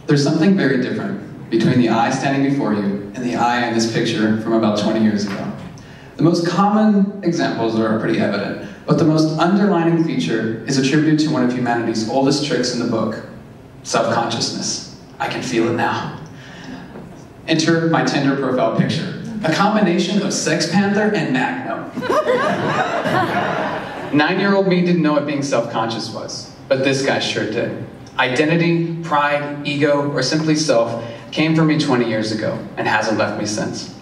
There's something very different between the I standing before you and the I in this picture from about 20 years ago. The most common examples are pretty evident, but the most underlining feature is attributed to one of humanity's oldest tricks in the book, self-consciousness. I can feel it now. Enter my Tinder profile picture, a combination of Sex Panther and Magnum. 9-year-old me didn't know what being self-conscious was, but this guy sure did. Identity, pride, ego, or simply self came for me 20 years ago and hasn't left me since.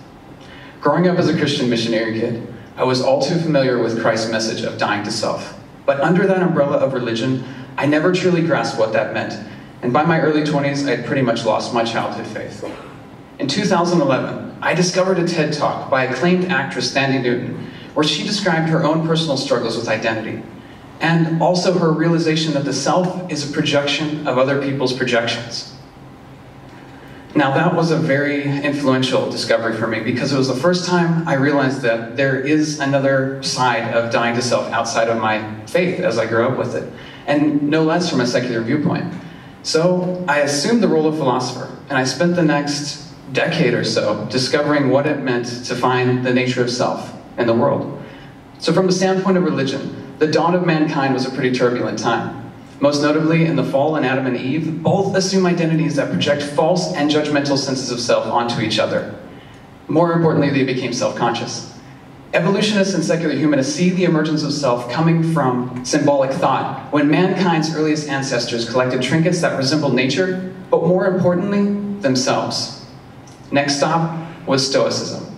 Growing up as a Christian missionary kid, I was all too familiar with Christ's message of dying to self. But under that umbrella of religion, I never truly grasped what that meant. And by my early 20s, I had pretty much lost my childhood faith. In 2011, I discovered a TED Talk by acclaimed actress Thandie Newton, where she described her own personal struggles with identity, and also her realization that the self is a projection of other people's projections. Now that was a very influential discovery for me because it was the first time I realized that there is another side of dying to self outside of my faith as I grew up with it, and no less from a secular viewpoint. So I assumed the role of philosopher, and I spent the next decade or so discovering what it meant to find the nature of self in the world. So from the standpoint of religion, the dawn of mankind was a pretty turbulent time. Most notably, in the fall in Adam and Eve, both assume identities that project false and judgmental senses of self onto each other. More importantly, they became self-conscious. Evolutionists and secular humanists see the emergence of self coming from symbolic thought, when mankind's earliest ancestors collected trinkets that resembled nature, but more importantly, themselves. Next stop was Stoicism.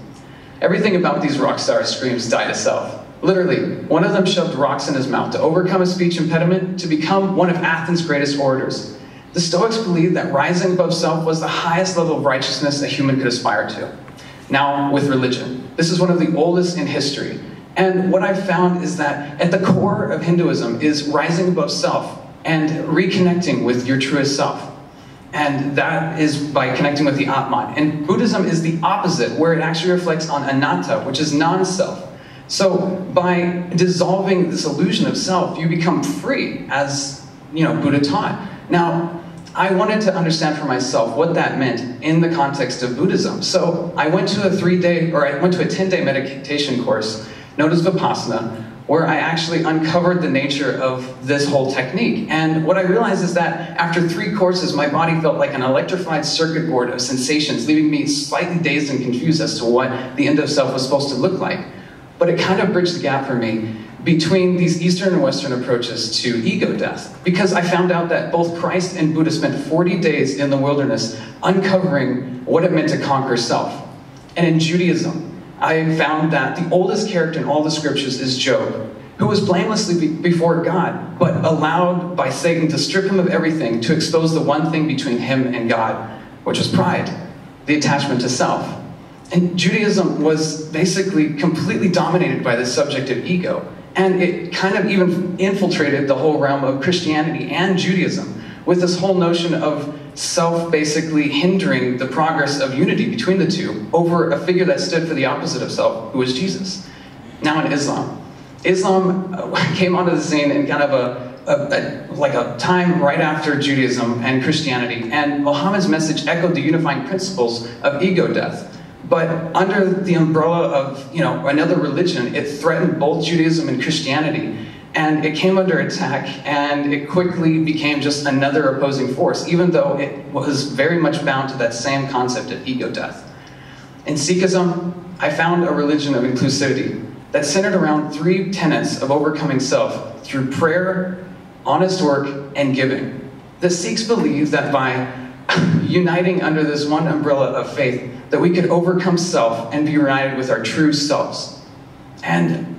Everything about these rock stars screams die to self. Literally, one of them shoved rocks in his mouth to overcome a speech impediment to become one of Athens' greatest orators. The Stoics believed that rising above self was the highest level of righteousness a human could aspire to. Now, with religion, this is one of the oldest in history. And what I've found is that at the core of Hinduism is rising above self and reconnecting with your truest self. And that is by connecting with the Atman. And Buddhism is the opposite, where it actually reflects on anatta, which is non-self. So by dissolving this illusion of self, you become free, as Buddha taught. Now, I wanted to understand for myself what that meant in the context of Buddhism. So I went to a 10-day meditation course known as Vipassana, where I actually uncovered the nature of this whole technique. And what I realized is that after 3 courses, my body felt like an electrified circuit board of sensations, leaving me slightly dazed and confused as to what the end of self was supposed to look like. But it kind of bridged the gap for me between these Eastern and Western approaches to ego death, because I found out that both Christ and Buddha spent 40 days in the wilderness uncovering what it meant to conquer self. And in Judaism, I found that the oldest character in all the scriptures is Job, who was blamelessly before God, but allowed by Satan to strip him of everything to expose the one thing between him and God, which was pride, the attachment to self. And Judaism was basically completely dominated by this subject of ego. And it kind of even infiltrated the whole realm of Christianity and Judaism with this whole notion of self basically hindering the progress of unity between the two over a figure that stood for the opposite of self, who was Jesus. Now in Islam. Islam came onto the scene in kind of a time right after Judaism and Christianity. And Muhammad's message echoed the unifying principles of ego death. But under the umbrella of, another religion, it threatened both Judaism and Christianity. And it came under attack, and it quickly became just another opposing force, even though it was very much bound to that same concept of ego death. In Sikhism, I found a religion of inclusivity that centered around 3 tenets of overcoming self through prayer, honest work, and giving. The Sikhs believe that by uniting under this one umbrella of faith, that we could overcome self and be united with our true selves. And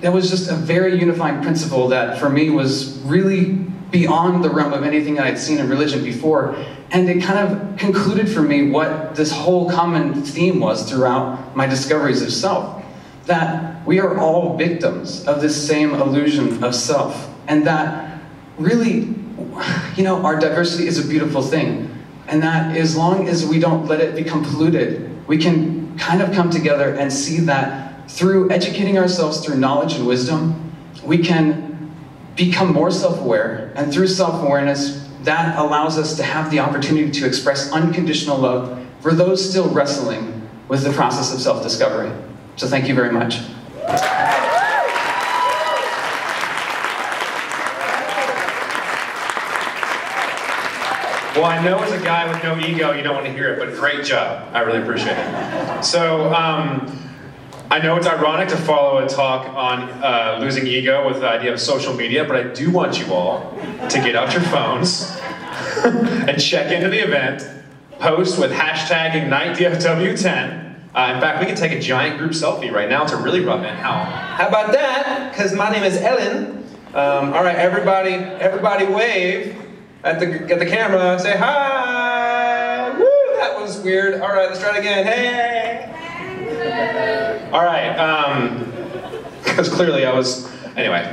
that was just a very unifying principle that for me was really beyond the realm of anything I had seen in religion before. And it kind of concluded for me what this whole common theme was throughout my discoveries of self. That we are all victims of this same illusion of self. And that really, our diversity is a beautiful thing. And that as long as we don't let it become polluted, we can kind of come together and see that through educating ourselves through knowledge and wisdom, we can become more self-aware. And through self-awareness, that allows us to have the opportunity to express unconditional love for those still wrestling with the process of self-discovery. So thank you very much. Well, I know as a guy with no ego, you don't want to hear it, but great job. I really appreciate it. So, I know it's ironic to follow a talk on losing ego with the idea of social media, but I do want you all to get out your phones and check into the event, post with hashtag IgniteDFW10. In fact, we can take a giant group selfie right now to really rub in. How about that? Because my name is Ellen. All right, everybody wave at the camera. Say hi. Woo, that was weird. All right, let's try it again. Hey. All right, because clearly I was, anyway,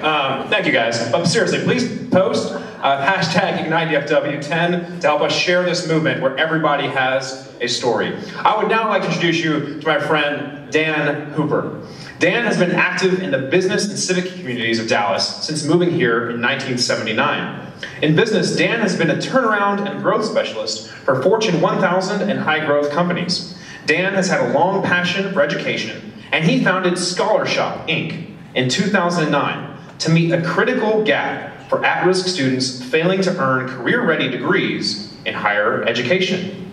thank you guys. But seriously, please post hashtag IgniteDFW10 to help us share this movement where everybody has a story. I would now like to introduce you to my friend Dan Hooper. Dan has been active in the business and civic communities of Dallas since moving here in 1979. In business, Dan has been a turnaround and growth specialist for Fortune 1000 and high-growth companies. Dan has had a long passion for education, and he founded Scholarshop, Inc. in 2009 to meet a critical gap for at-risk students failing to earn career-ready degrees in higher education.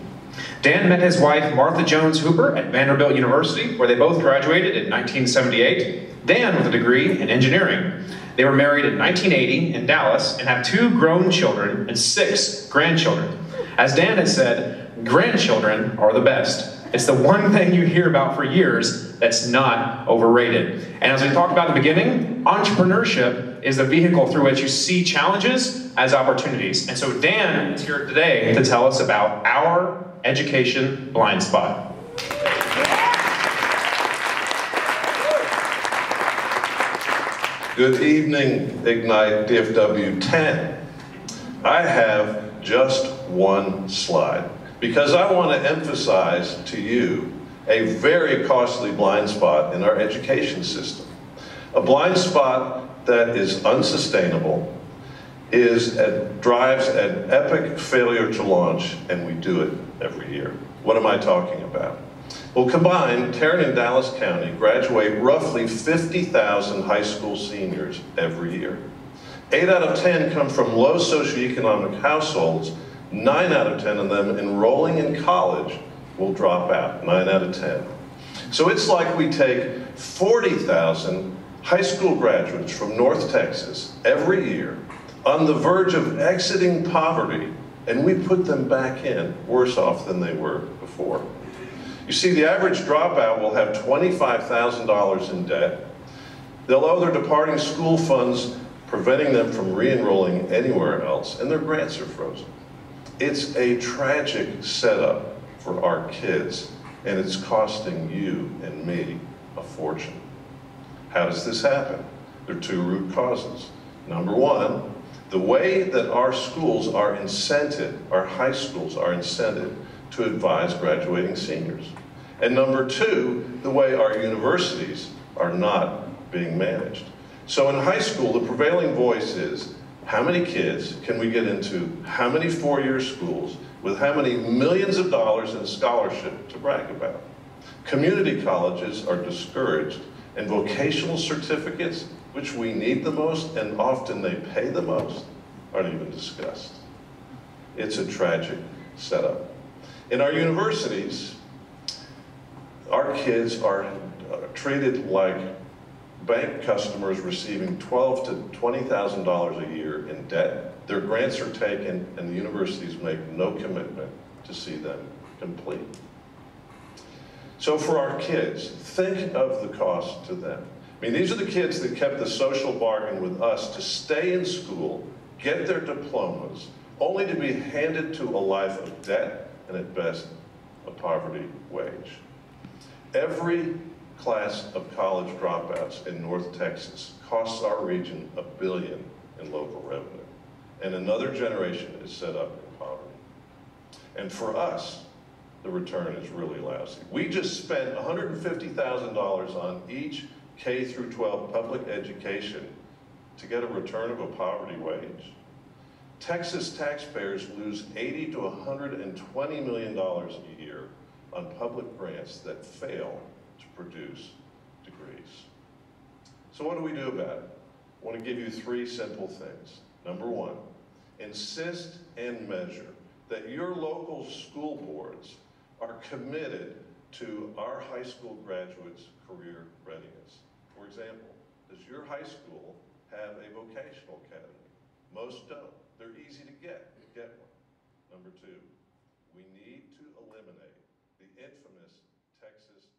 Dan met his wife, Martha Jones Hooper, at Vanderbilt University, where they both graduated in 1978, Dan with a degree in engineering. They were married in 1980 in Dallas and have 2 grown children and 6 grandchildren. As Dan has said, grandchildren are the best. It's the one thing you hear about for years that's not overrated. And as we talked about at the beginning, entrepreneurship is the vehicle through which you see challenges as opportunities. And so Dan is here today to tell us about our education blind spot. Good evening, Ignite DFW 10. I have just one slide because I want to emphasize to you a very costly blind spot in our education system. A blind spot that is unsustainable, drives an epic failure to launch, and we do it every year. What am I talking about? Well, combined, Tarrant and Dallas County graduate roughly 50,000 high school seniors every year. 8 out of 10 come from low socioeconomic households. 9 out of 10 of them enrolling in college will drop out, 9 out of 10. So it's like we take 40,000 high school graduates from North Texas every year on the verge of exiting poverty, and we put them back in worse off than they were before. You see, the average dropout will have $25,000 in debt. They'll owe their departing school funds, preventing them from re-enrolling anywhere else, and their grants are frozen. It's a tragic setup for our kids, and it's costing you and me a fortune. How does this happen? There are 2 root causes. Number one, the way that our schools are incented, our high schools are incented to advise graduating seniors. And number 2, the way our universities are not being managed. So in high school, the prevailing voice is, how many kids can we get into how many 4-year schools with how many millions of dollars in scholarship to brag about? Community colleges are discouraged, and vocational certificates, which we need the most and often they pay the most, aren't even discussed. It's a tragic setup. In our universities, our kids are treated like bank customers receiving $12,000 to $20,000 a year in debt. Their grants are taken and the universities make no commitment to see them complete. So for our kids, think of the cost to them. I mean, these are the kids that kept the social bargain with us to stay in school, get their diplomas, only to be handed to a life of debt and at best, a poverty wage. Every class of college dropouts in North Texas costs our region $1 billion in local revenue. And another generation is set up in poverty. And for us, the return is really lousy. We just spent $150,000 on each K through 12 public education to get a return of a poverty wage. Texas taxpayers lose $80 to $120 million a year on public grants that fail to produce degrees. So what do we do about it? I want to give you 3 simple things. Number 1, insist and measure that your local school boards are committed to our high school graduates' career readiness. For example, does your high school have a vocational academy? Most don't. They're easy to get. Get one. Number 2, we need to eliminate the infamous Texas